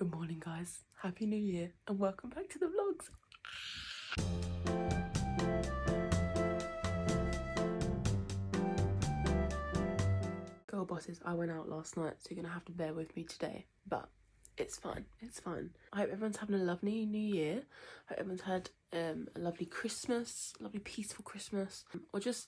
Good morning guys, happy new year and welcome back to the vlogs. Girl bosses, I went out last night, so you're gonna have to bear with me today, but it's fine, it's fine. I hope everyone's having a lovely new year. I hope everyone's had a lovely Christmas, lovely peaceful Christmas, or just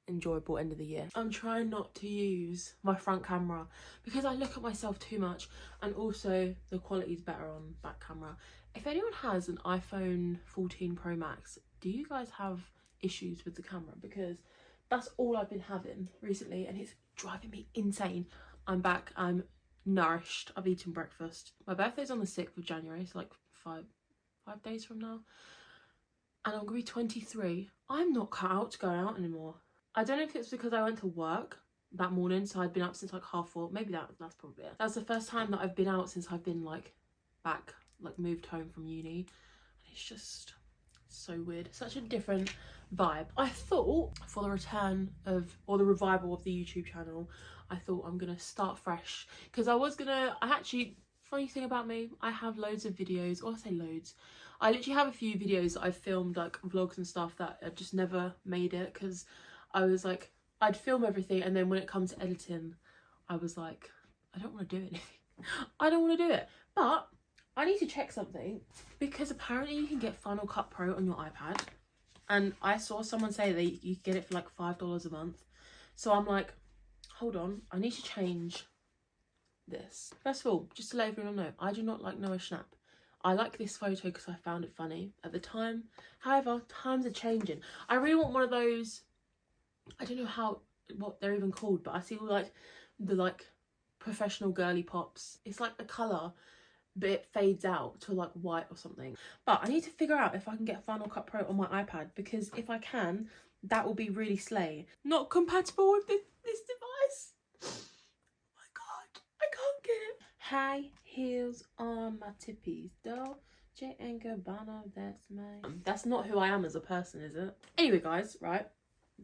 enjoyable end of the year. I'm trying not to use my front camera because I look at myself too much, and also the quality is better on back camera. If anyone has an iPhone 14 Pro Max, do you guys have issues with the camera? Because that's all I've been having recently and it's driving me insane. I'm back, I'm nourished, I've eaten breakfast. My birthday's on the 6th of January, so like five days from now, and I'm gonna be 23. I'm not cut out to go out anymore. I don't know if it's because I went to work that morning, so I'd been up since like 4:30. Maybe that's probably it. That's the first time that I've been out since I've been like back, like moved home from uni, and it's just so weird. Such a different vibe. I thought for the return of, or the revival of the YouTube channel, I thought I'm gonna start fresh, because I actually, funny thing about me, I have loads of videos, or I say loads, I literally have a few videos that I've filmed, like vlogs and stuff, that I just never made it because I was like, I'd film everything, and then when it comes to editing, I was like, I don't want to do anything. I don't want to do it. But I need to check something, because apparently you can get Final Cut Pro on your iPad. And I saw someone say that you get it for like $5 a month. So I'm like, hold on, I need to change this. First of all, just to let everyone know, I do not like Noah Schnapp. I like this photo because I found it funny at the time. However, times are changing. I really want one of those, I don't know what they're even called, but I see all like the like professional girly pops. It's like the colour, but it fades out to like white or something. But I need to figure out if I can get Final Cut Pro on my iPad, because if I can, that will be really slay. Not compatible with this device. Oh my god, I can't get it. High heels on my tippies, Dolce and Gabbana, that's mine. That's not who I am as a person, is it? Anyway guys, right,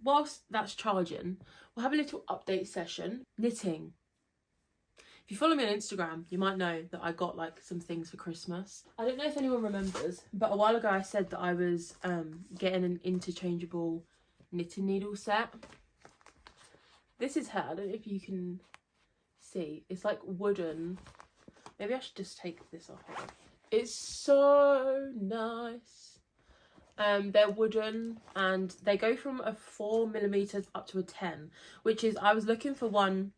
whilst that's charging, we'll have a little update session. Knitting. If you follow me on Instagram, you might know that I got like some things for Christmas. I don't know if anyone remembers, but a while ago I said that I was getting an interchangeable knitting needle set. This is her. I don't know if you can see. It's like wooden. Maybe I should just take this off. It's so nice. They're wooden, and they go from a 4mm up to a 10, which is, I was looking for one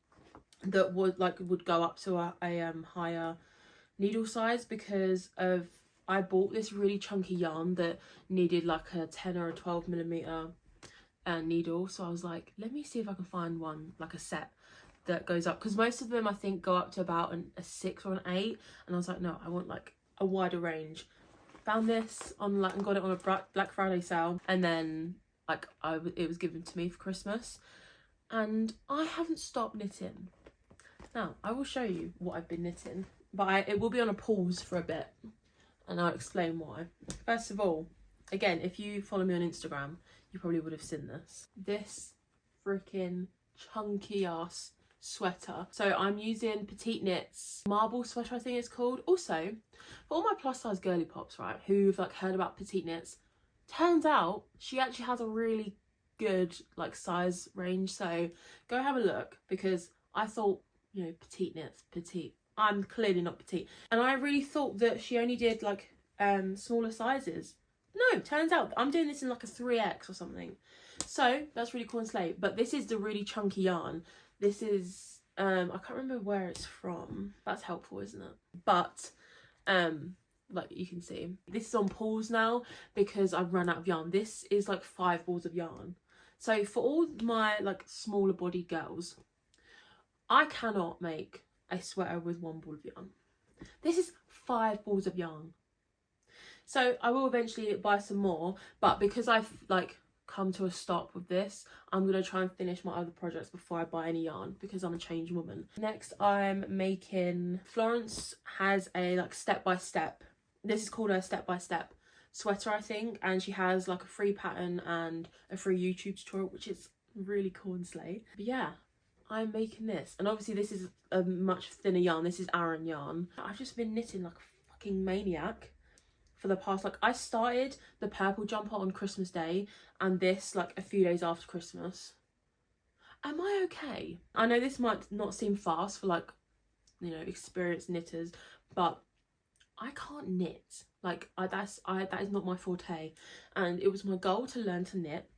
that would go up to a higher needle size, because of, I bought this really chunky yarn that needed like a 10 or a 12mm needle. So I was like, let me see if I can find one, like a set that goes up, because most of them I think go up to about a 6 or an 8, and I was like, no, I want like a wider range. Found this on like, and got it on a Black Friday sale, and then like it was given to me for Christmas, and I haven't stopped knitting. Now I will show you what I've been knitting, but it will be on a pause for a bit, and I'll explain why. First of all, again, if you follow me on Instagram, you probably would have seen this freaking chunky ass sweater. So I'm using Petite Knits marble sweater, I think it's called. Also, for all my plus size girly pops, right, who've like heard about Petite Knits, turns out she actually has a really good like size range, so go have a look, because I thought, you know, Petite Knits, petite, I'm clearly not petite, and I really thought that she only did like smaller sizes. No, turns out I'm doing this in like a 3X or something, so that's really cool and slay. But this is the really chunky yarn. This is I can't remember where it's from. That's helpful, isn't it? But like you can see, this is on pause now because I've run out of yarn. This is like 5 balls of yarn. So for all my like smaller bodied girls, I cannot make a sweater with 1 ball of yarn. This is 5 balls of yarn. So I will eventually buy some more, but because I've like come to a stop with this, I'm gonna try and finish my other projects before I buy any yarn, because I'm a changed woman. Next, I'm making, Florence has a like step-by-step, this is called a step-by-step sweater, I think, and she has like a free pattern and a free YouTube tutorial, which is really cool and slay. But yeah, I'm making this. And obviously this is a much thinner yarn. This is Aran yarn. I've just been knitting like a fucking maniac for the past, like, I started the purple jumper on Christmas Day and this like a few days after Christmas. Am I okay? I know this might not seem fast for like, you know, experienced knitters, but I can't knit. Like, that is not my forte, and it was my goal to learn to knit,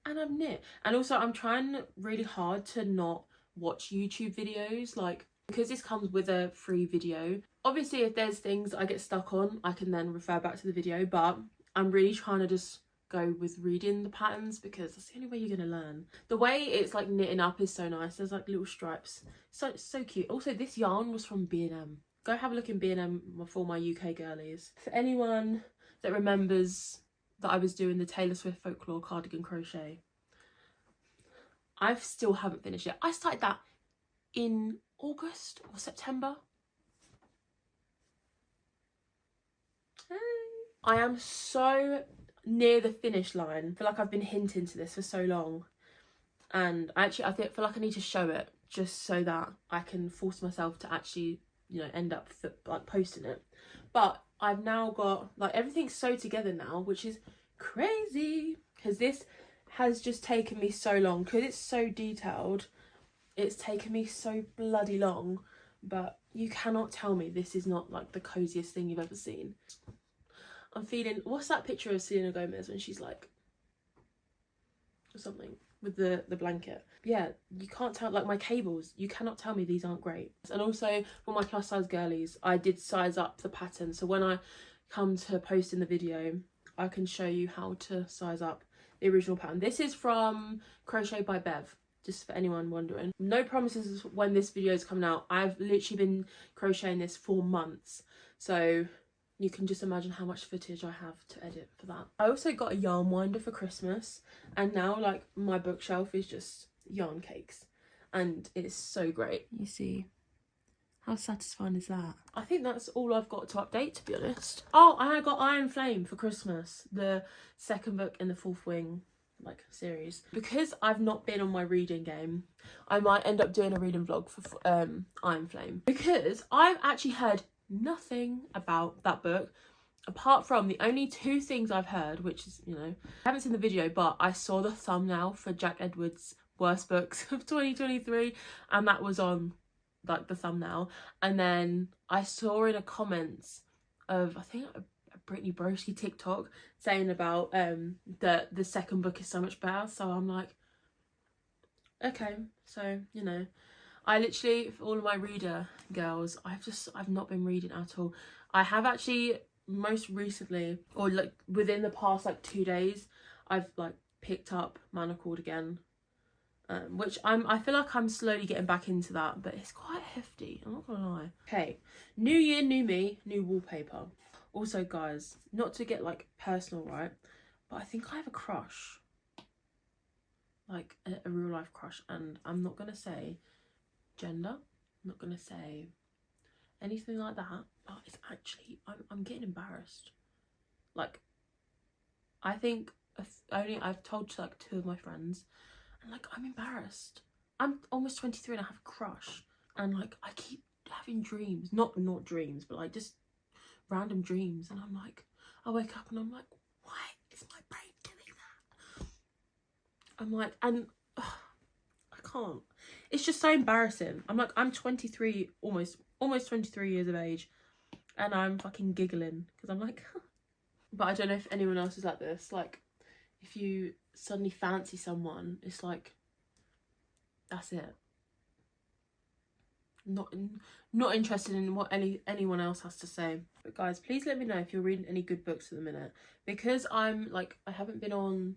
and I've knit. And also I'm trying really hard to not watch YouTube videos, like, because this comes with a free video. Obviously if there's things I get stuck on, I can then refer back to the video, but I'm really trying to just go with reading the patterns, because that's the only way you're gonna learn. The way it's like knitting up is so nice. There's like little stripes, so cute. Also, this yarn was from B&M. Go have a look in B&M for my UK girlies. For anyone that remembers that I was doing the Taylor Swift folklore cardigan crochet, I still haven't finished it. I started that in August or September. Hey. I am so near the finish line. I feel like I've been hinting to this for so long, and I feel like I need to show it just so that I can force myself to actually, you know, end up like posting it. But I've now got like everything's sewed together now, which is crazy, because this has just taken me so long, because it's so detailed. It's taken me so bloody long, but you cannot tell me this is not like the coziest thing you've ever seen. I'm feeling, what's that picture of Selena Gomez when she's like, or something, with the blanket? Yeah, you can't tell, like my cables, you cannot tell me these aren't great. And also for my plus size girlies, I did size up the pattern, so when I come to post in the video, I can show you how to size up the original pattern. This is from Crochet by Bev, just for anyone wondering. No promises when this video is coming out. I've literally been crocheting this for months, so you can just imagine how much footage I have to edit for that. I also got a yarn winder for Christmas, and now like my bookshelf is just yarn cakes, and it's so great. You see, how satisfying is that? I think that's all I've got to update, to be honest. Oh, I got Iron Flame for Christmas, the second book in the Fourth Wing like series. Because I've not been on my reading game, I might end up doing a reading vlog for Iron Flame, because I've actually heard nothing about that book apart from the only two things I've heard, which is, you know, I haven't seen the video, but I saw the thumbnail for Jack Edwards' worst books of 2023, and that was on like the thumbnail. And then I saw in a comments of, I think, a Brittany Broski TikTok saying about that the second book is so much better. So I'm like, okay, so, you know, I literally, for all of my reader girls, I've not been reading at all. I have actually most recently, or like within the past like 2 days, I've like picked up Manacled again, which I feel like I'm slowly getting back into that, but it's quite hefty, I'm not gonna lie. Okay, new year, new me, new wallpaper. Also guys, not to get like personal, right, but I think I have a crush, like a real life crush, and I'm not gonna say gender, I'm not gonna say anything like that, but it's actually, I'm getting embarrassed. Like, I think I've told to like 2 of my friends, and like I'm embarrassed. I'm almost 23 and I have a crush, and like I keep having dreams, not dreams, but like just random dreams, and I'm like, I wake up and I'm like, why is my brain doing that? I'm like, and I can't. It's just so embarrassing. I'm like, I'm 23, almost 23 years of age, and I'm fucking giggling because I'm like, but I don't know if anyone else is like this. Like, if you suddenly fancy someone, it's like, that's it. Not interested in what anyone else has to say. But guys, please let me know if you're reading any good books at the minute, because I'm like, I haven't been on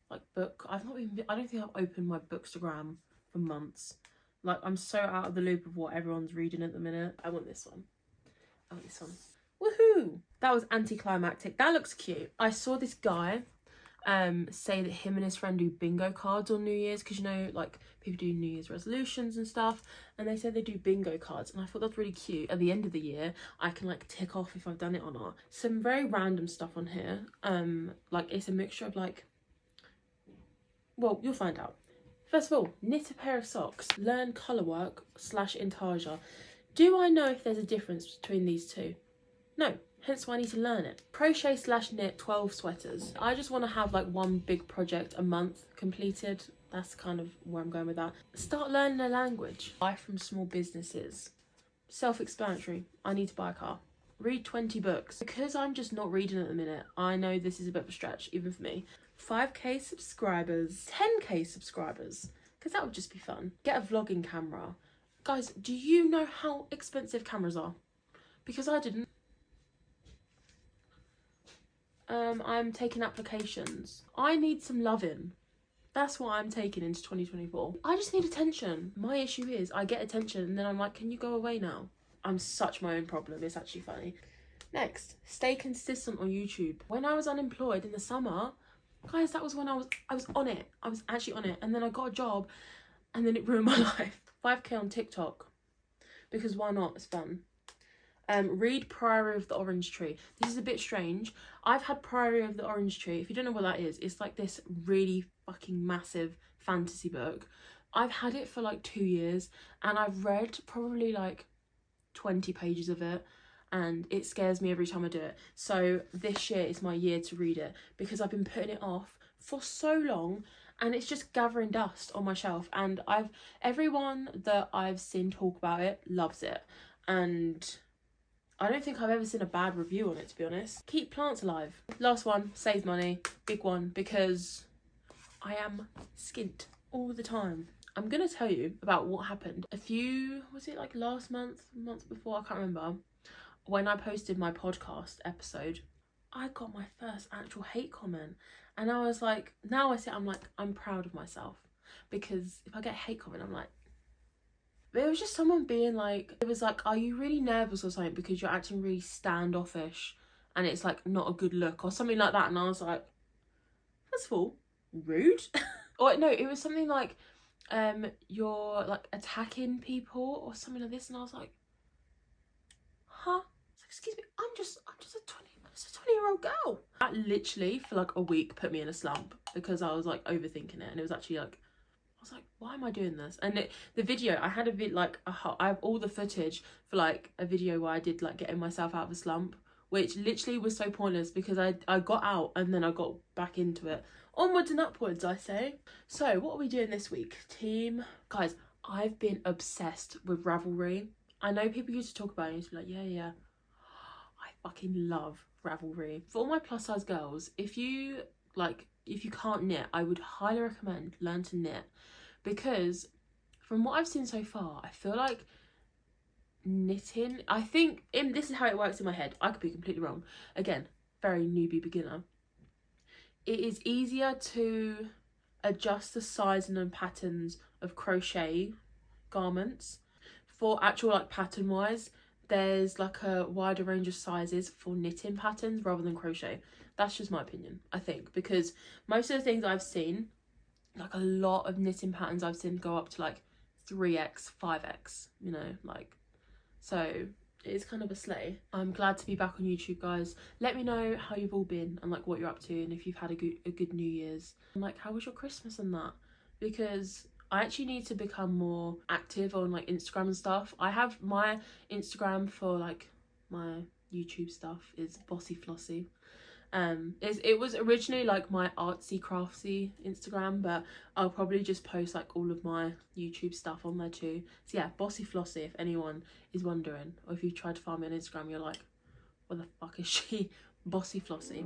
like I don't think I've opened my Bookstagram for months. Like, I'm so out of the loop of what everyone's reading at the minute. I want this one. I want this one. Woohoo! That was anticlimactic. That looks cute. I saw this guy say that him and his friend do bingo cards on New Year's, because, you know, like people do New Year's resolutions and stuff, and they said they do bingo cards, and I thought that's really cute. At the end of the year I can like tick off if I've done it or not. Some very random stuff on here, like it's a mixture of like, well, you'll find out. First of all, knit a pair of socks. Learn colour work / intarsia. Do I know if there's a difference between these two? No, hence why I need to learn it. Crochet / knit 12 sweaters. I just want to have like one big project a month completed. That's kind of where I'm going with that. Start learning a language. Buy from small businesses. Self-explanatory. I need to buy a car. Read 20 books. Because I'm just not reading at the minute, I know this is a bit of a stretch, even for me. 5k subscribers. 10k subscribers. Because that would just be fun. Get a vlogging camera. Guys, do you know how expensive cameras are? Because I didn't. I'm taking applications. I need some loving. That's what I'm taking into 2024. I just need attention. My issue is I get attention and then I'm like, can you go away now? I'm such my own problem. It's actually funny. Next, stay consistent on YouTube. When I was unemployed in the summer, guys, that was when I was on it. I was actually on it. And then I got a job and then it ruined my life. 5k on TikTok. Because why not? It's fun. Read Priory of the Orange Tree. This is a bit strange. I've had Priory of the Orange Tree. If you don't know what that is, it's like this really fucking massive fantasy book. I've had it for like 2 years and I've read probably like 20 pages of it and it scares me every time I do it. So this year is my year to read it because I've been putting it off for so long and it's just gathering dust on my shelf, and everyone that I've seen talk about it loves it, and I don't think I've ever seen a bad review on it, to be honest. Keep plants alive. Last one, save money. Big one, because I am skint all the time. I'm going to tell you about what happened was it like last month before, I can't remember, when I posted my podcast episode. I got my first actual hate comment. And I was like, now I say I'm proud of myself. Because if I get a hate comment, I'm like, it was just someone being like, it was like, are you really nervous or something because you're acting really standoffish and it's like not a good look or something like that. And I was like, first of all, rude. Or no, it was something like, you're like attacking people or something like this. And I was like, huh? Excuse me, I'm just a 20-year-old girl. That literally for like a week put me in a slump because I was like overthinking it, and it was actually like, I was like, why am I doing this? And the video, I had I have all the footage for like a video where I did like getting myself out of a slump, which literally was so pointless because I got out and then I got back into it. Onwards and upwards, I say. So what are we doing this week, team? Guys, I've been obsessed with Ravelry. I know people used to talk about it and used to be like, yeah. I fucking love Ravelry. For all my plus size girls, if you can't knit, I would highly recommend learn to knit, because from what I've seen so far, I feel like knitting, this is how it works in my head, I could be completely wrong, again, very newbie beginner, it is easier to adjust the sizing and patterns of crochet garments. For actual like pattern wise, there's like a wider range of sizes for knitting patterns rather than crochet. That's just my opinion, I think, because most of the things I've seen, like a lot of knitting patterns I've seen go up to like 3x, 5x, you know, like, so it is kind of a slay. I'm glad to be back on YouTube, guys. Let me know how you've all been and like what you're up to, and if you've had a good New Year's. And like, how was your Christmas and that? Because I actually need to become more active on like Instagram and stuff. I have my Instagram for like my YouTube stuff is Bossy Flossy. It was originally like my artsy craftsy Instagram, but I'll probably just post like all of my YouTube stuff on there too. So yeah, Bossy Flossy, if anyone is wondering, or if you've tried to find me on Instagram, you're like, what the fuck is she? Bossy Flossy.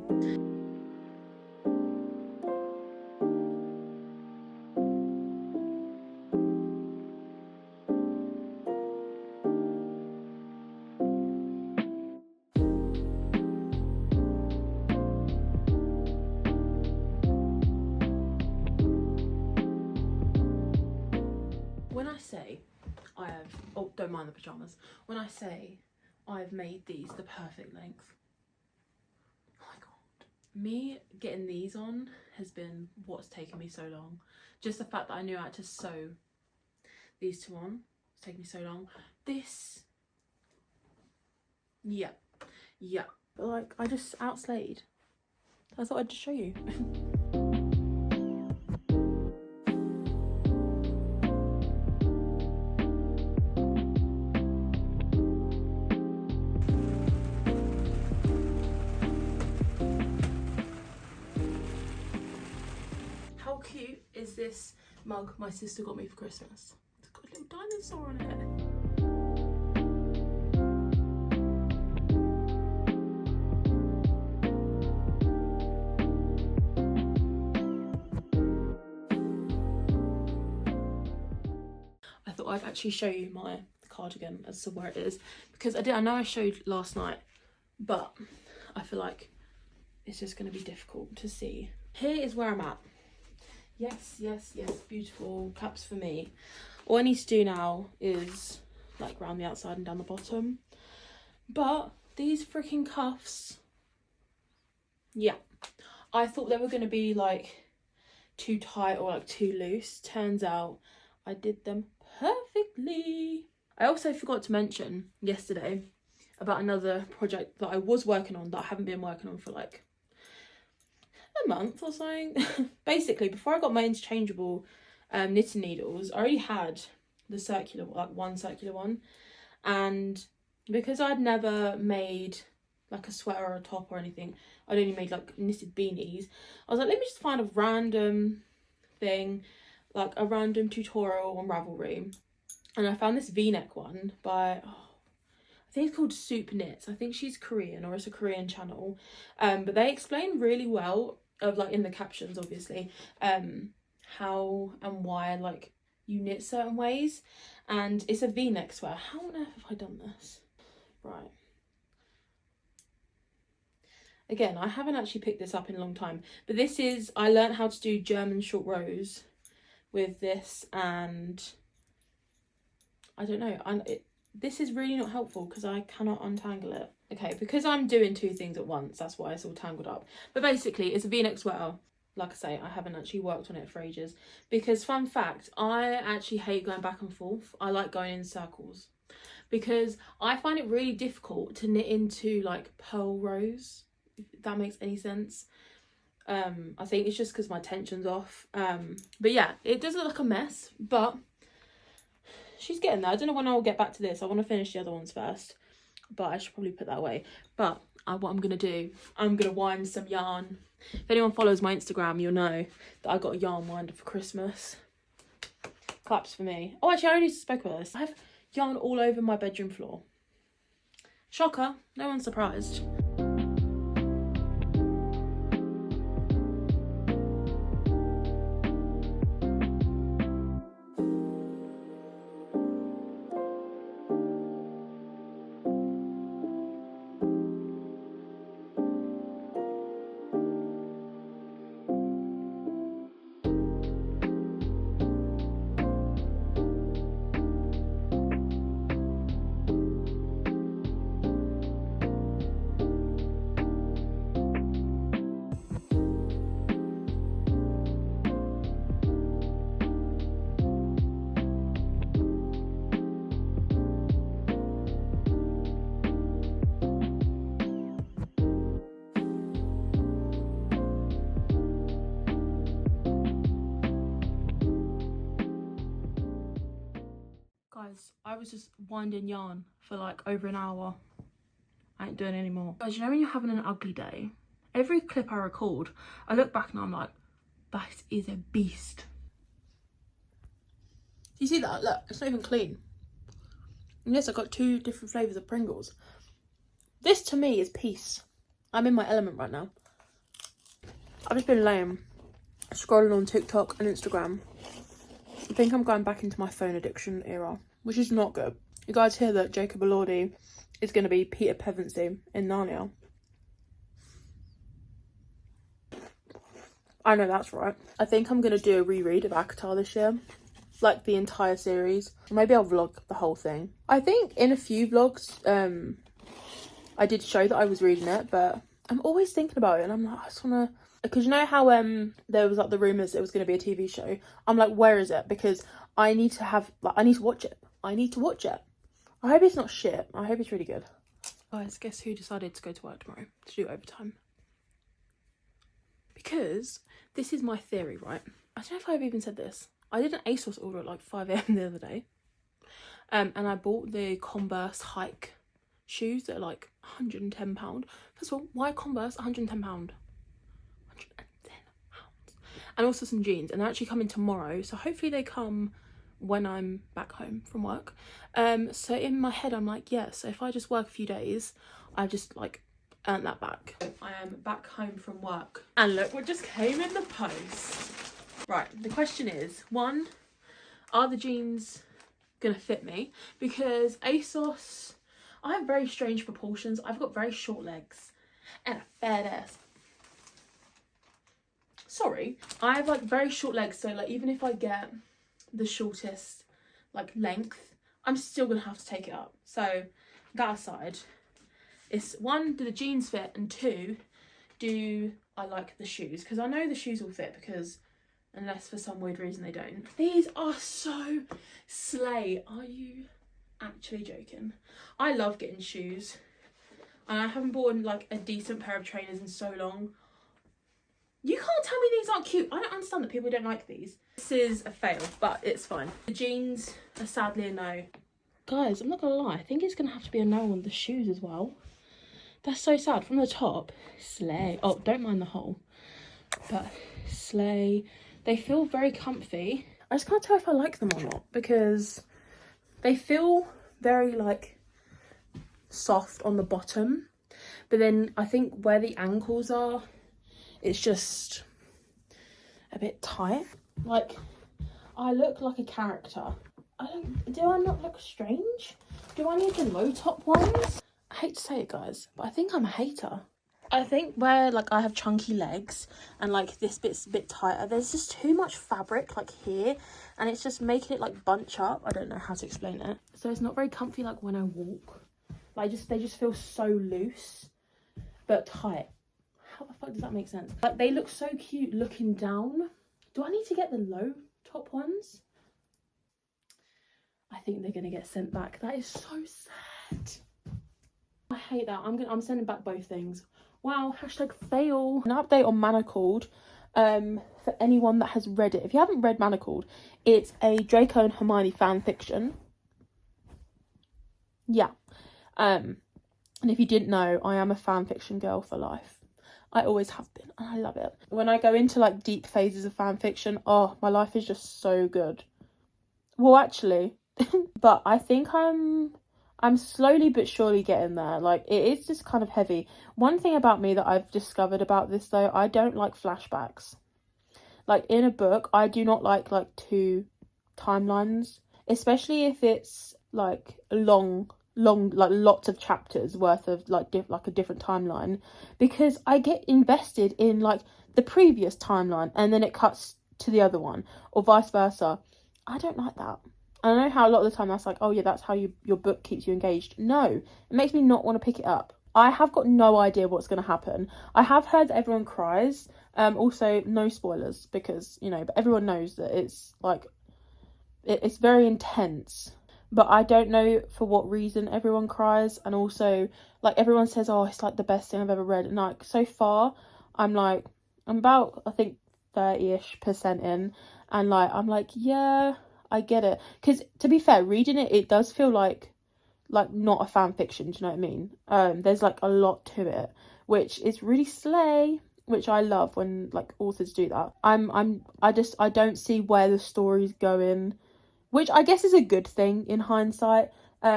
When I say I have, oh, don't mind the pyjamas. When I say I've made these the perfect length, oh my god. Me getting these on has been what's taken me so long. Just the fact that I knew I had to sew these two on, it's taken me so long. This, yeah. But like, I just outslayed. I thought I'd just show you. cute is this mug my sister got me for Christmas? It's got a little dinosaur on it. I thought I'd actually show you my cardigan as to where it is, because I know I showed last night, but I feel like it's just going to be difficult to see. Here is where I'm at. Yes, yes, yes, beautiful caps for me. All I need to do now is like round the outside and down the bottom, but these freaking cuffs, yeah, I thought they were going to be like too tight or like too loose. Turns out I did them perfectly. I also forgot to mention yesterday about another project that I was working on that I haven't been working on for like a month or something. Basically, before I got my interchangeable knitting needles, I already had the circular, like one circular one, and because I'd never made like a sweater or a top or anything, I'd only made like knitted beanies. I was like, let me just find a random thing, like a random tutorial on Ravelry, and I found this v-neck one by I think it's called Soup Knits. I think she's Korean, or it's a Korean channel, but they explain really well, of like in the captions obviously, how and why like you knit certain ways. And it's a v-neck sweater. How on earth have I done this? Right, again, I haven't actually picked this up in a long time, but this is, I learned how to do German short rows with this, and I don't know, this is really not helpful because I cannot untangle it. Okay, because I'm doing two things at once, that's why it's all tangled up. But basically, it's a v-neck sweater. Like I say, I haven't actually worked on it for ages. Because, fun fact, I actually hate going back and forth. I like going in circles. Because I find it really difficult to knit into, like, purl rows, if that makes any sense. I think it's just because my tension's off. But yeah, it does look like a mess, but she's getting there. I don't know when I'll get back to this. I want to finish the other ones first, but I should probably put that away. But what I'm going to do, I'm going to wind some yarn. If anyone follows my Instagram, you'll know that I got a yarn winder for Christmas. Claps for me. Oh, actually, I already spoke about this. I have yarn all over my bedroom floor. Shocker, no one's surprised. Guys, I was just winding yarn for like over an hour. I ain't doing it anymore. Guys, you know when you're having an ugly day? Every clip I record, I look back and I'm like, that is a beast. Do you see that? Look, it's not even clean. And yes, I've got two different flavours of Pringles. This to me is peace. I'm in my element right now. I've just been laying, scrolling on TikTok and Instagram. I think I'm going back into my phone addiction era, which is not good. You guys hear that Jacob Elordi is going to be Peter Pevensey in Narnia? I know that's right. I think I'm going to do a reread of ACOTAR this year. Like the entire series. Maybe I'll vlog the whole thing. I think in a few vlogs, I did show that I was reading it, but I'm always thinking about it and I'm like, I just want to... Because you know how there was like the rumours it was going to be a TV show? I'm like, where is it? Because I need to have... like, I need to watch it. I need to watch it. I hope it's not shit. I hope it's really good. Guys, guess who decided to go to work tomorrow to do overtime? Because this is my theory, right? I don't know if I've even said this. I did an ASOS order at like 5 AM the other day. And I bought the Converse Hike shoes that are like £110. First of all, why Converse £110? £110. and also some jeans, and they're actually coming tomorrow, so hopefully they come when I'm back home from work. So in my head I'm like, yeah, so if I just work a few days, I just like earn that back. I am back home from work, and look what just came in the post. Right, the question is, one, are the jeans gonna fit me? Because ASOS, I have very strange proportions. I've got very short legs and a fat ass. Sorry, I have like very short legs, so like even if I get the shortest like length, I'm still gonna have to take it up. So that aside, it's one, do the jeans fit, and two, do I like the shoes? Because I know the shoes will fit, because unless for some weird reason they don't. These are so slay. Are you actually joking? I love getting shoes, and I haven't bought like a decent pair of trainers in so long. You can't tell me these aren't cute. I don't understand that people don't like these. This is a fail, but it's fine. The jeans are sadly a no. Guys, I'm not gonna lie, I think it's gonna have to be a no on the shoes as well. That's so sad. From the top, slay. Oh, don't mind the hole, but slay. They feel very comfy. I just can't tell if I like them or not, because they feel very like soft on the bottom, but then I think where the ankles are, it's just a bit tight. Like, I look like a character. Do I not look strange? Do I need the low top ones? I hate to say it, guys, but I think I'm a hater. I think where like I have chunky legs and like this bit's a bit tighter, there's just too much fabric like here, and it's just making it like bunch up. I don't know how to explain it. So it's not very comfy like when I walk. Like they just feel so loose but tight. How the fuck does that make sense? Like they look so cute looking down. Do I need to get the low top ones? I think they're gonna get sent back. That is so sad. I hate that. I'm sending back both things. Wow, hashtag fail. An update on Manacled, for anyone that has read it. If you haven't read Manacled, it's a Draco and Hermione fan fiction. Yeah. And if you didn't know, I am a fan fiction girl for life. I always have been, and I love it. When I go into like deep phases of fan fiction, oh, my life is just so good. Well, actually, but I think I'm slowly but surely getting there. Like, it is just kind of heavy. One thing about me that I've discovered about this though, I don't like flashbacks. Like in a book, I do not like two timelines, especially if it's like long, like lots of chapters worth of like a different timeline, because I get invested in like the previous timeline and then it cuts to the other one, or vice versa. I don't like that. I know how a lot of the time that's like, oh yeah, that's how your book keeps you engaged. No, it makes me not want to pick it up. I have got no idea what's going to happen. I have heard that everyone cries. Also, no spoilers, because, you know, but everyone knows that it's like, it's very intense. But I don't know for what reason everyone cries. And also, like, everyone says, oh, it's like the best thing I've ever read. And like, so far, I'm about, I think, 30-ish% in. And like, I'm like, yeah, I get it. Because to be fair, reading it does feel like not a fan fiction, do you know what I mean? There's like a lot to it, which is really slay, which I love when like authors do that. I don't see where the story's going, which I guess is a good thing in hindsight. But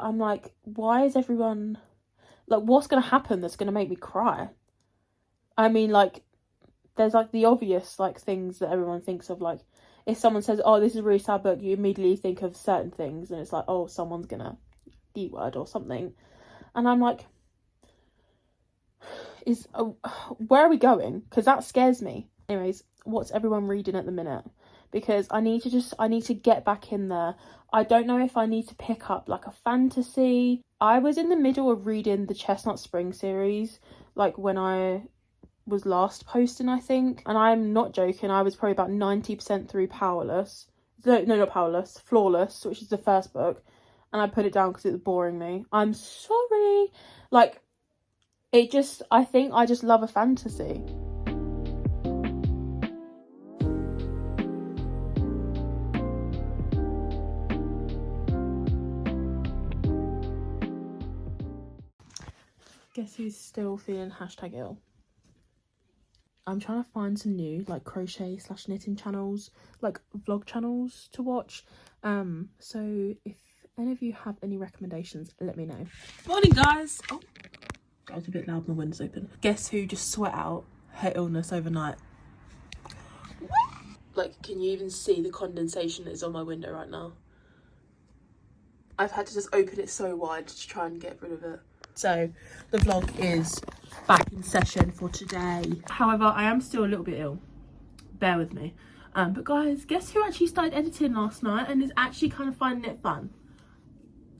I'm like, why is everyone like, what's gonna happen that's gonna make me cry? I mean, like, there's like the obvious like things that everyone thinks of, like if someone says, oh, this is a really sad book, you immediately think of certain things, and it's like, oh, someone's gonna D-word or something. And I'm like, where are we going? Because that scares me. Anyways, what's everyone reading at the minute? Because I need to get back in there. I don't know if I need to pick up like a fantasy. I was in the middle of reading the Chestnut Spring series, like when I was last posting, I think, and I'm not joking, I was probably about 90% through Flawless, which is the first book, and I put it down because it was boring me. I'm sorry. Like, I think I just love a fantasy. Guess who's still feeling hashtag ill? I'm trying to find some new like crochet / knitting channels, like vlog channels to watch. So if any of you have any recommendations, let me know. Morning, guys. Oh, that was a bit loud, my window's open. Guess who just sweat out her illness overnight? Like, can you even see the condensation that is on my window right now? I've had to just open it so wide to try and get rid of it. So the vlog is back in session for today. However, I am still a little bit ill. Bear with me. But guys, guess who actually started editing last night and is actually kind of finding it fun?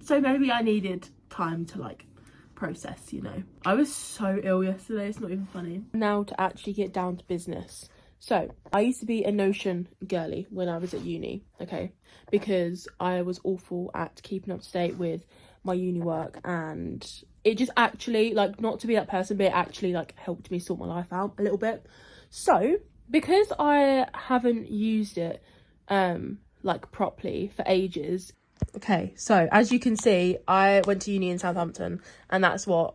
So maybe I needed time to like process, you know. I was so ill yesterday, it's not even funny. Now to actually get down to business. So I used to be a Notion girly when I was at uni, okay? Because I was awful at keeping up to date with my uni work, and it just actually, like, not to be that person, but it actually like helped me sort my life out a little bit. So because I haven't used it like properly for ages. Okay, so as you can see, I went to uni in Southampton, and that's what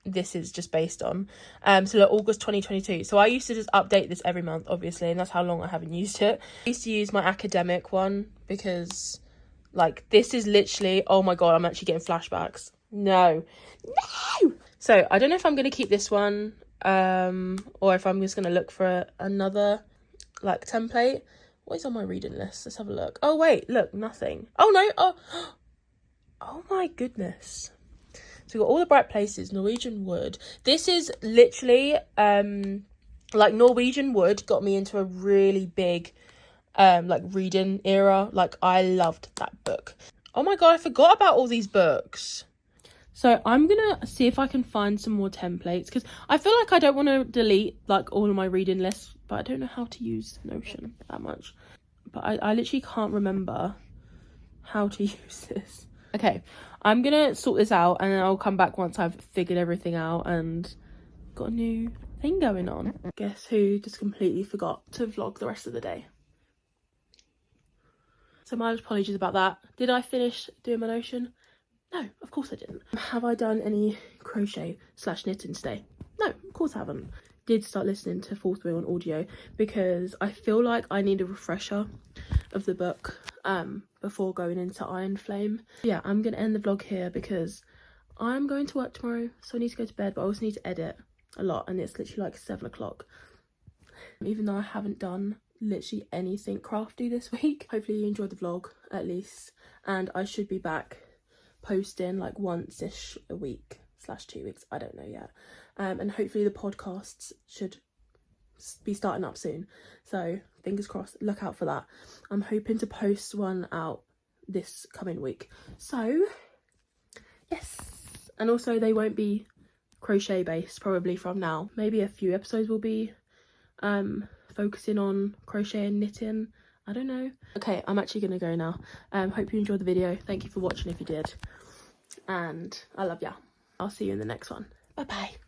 this is just based on. So like August 2022. So I used to just update this every month, obviously, and that's how long I haven't used it. I used to use my academic one because like this is literally, oh my god, I'm actually getting flashbacks. No. So I don't know if I'm gonna keep this one or if I'm just gonna look for another like template. What is on my reading list? Let's have a look. Oh wait, look, nothing. Oh no. Oh my goodness. So we've got all the bright places, Norwegian wood. This is literally like Norwegian wood got me into a really big like reading era. Like I loved that book. Oh my god, I forgot about all these books. So I'm gonna see if I can find some more templates, because I feel like I don't want to delete like all of my reading lists, but I don't know how to use Notion that much. But I literally can't remember how to use this. Okay, I'm gonna sort this out and then I'll come back once I've figured everything out and got a new thing going on. Guess who just completely forgot to vlog the rest of the day? So my apologies about that. Did I finish doing my Notion? No, of course I didn't. Have I done any crochet / knitting today? No, of course I haven't. Did start listening to Fourth Wheel on audio because I feel like I need a refresher of the book before going into Iron Flame. Yeah, I'm gonna end the vlog here because I'm going to work tomorrow, so I need to go to bed, but I also need to edit a lot, and it's literally like 7 o'clock. Even though I haven't done literally anything crafty this week. Hopefully you enjoyed the vlog at least, and I should be back posting like once-ish a week / 2 weeks, I don't know yet. And hopefully the podcasts should be starting up soon, so fingers crossed, look out for that. I'm hoping to post one out this coming week, so yes. And also they won't be crochet based probably from now. Maybe a few episodes will be focusing on crochet and knitting, I don't know. Okay, I'm actually gonna go now. Hope you enjoyed the video. Thank you for watching if you did, and I love ya. I'll see you in the next one. Bye bye.